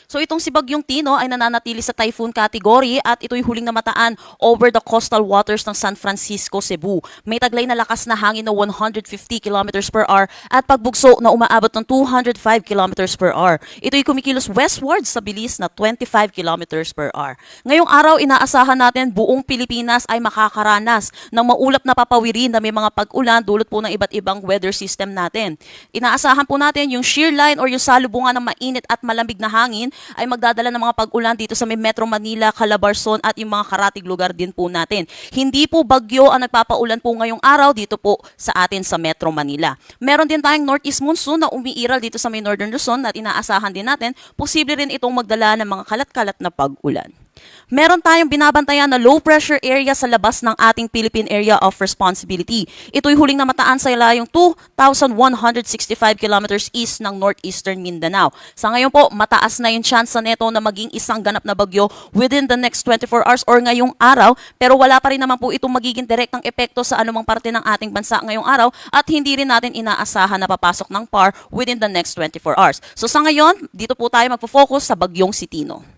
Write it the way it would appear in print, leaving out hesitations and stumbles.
So itong si Bagyong Tino ay nananatili sa typhoon category at ito'y huling namataan over the coastal waters ng San Francisco, Cebu. May taglay na lakas na hangin na 150 kilometers per hour at pagbugso na umaabot ng 205 kilometers per hour. Ito'y kumikilos westward sa bilis na 25 kilometers per hour. Ngayong araw, inaasahan natin buong Pilipinas ay makakaranas ng maulap na papawirin na may mga pag-ulan dulot po ng iba't ibang weather system natin. Inaasahan po natin yung shear line or yung salubungan ng mainit at malamig na hangin ay magdadala ng mga pag-ulan dito sa may Metro Manila, Calabarzon at yung mga karatig lugar din po natin. Hindi po bagyo ang nagpapaulan po ngayong araw dito po sa atin sa Metro Manila. Meron din tayong northeast monsoon na umiiral dito sa may Northern Luzon at inaasahan din natin posible rin itong magdala ng mga kalat-kalat na pag-ulan. Meron tayong binabantayan na low pressure area sa labas ng ating Philippine Area of Responsibility. Ito'y huling namataan sa ilayong 2,165 kilometers east ng northeastern Mindanao. Sa ngayon po, mataas na yung chance neto na maging isang ganap na bagyo within the next 24 hours or ngayong araw, pero wala pa rin naman po itong magiging direktang epekto sa anumang parte ng ating bansa ngayong araw at hindi rin natin inaasahan na papasok ng PAR within the next 24 hours. So sa ngayon, dito po tayo magpo-focus sa bagyong si Tino.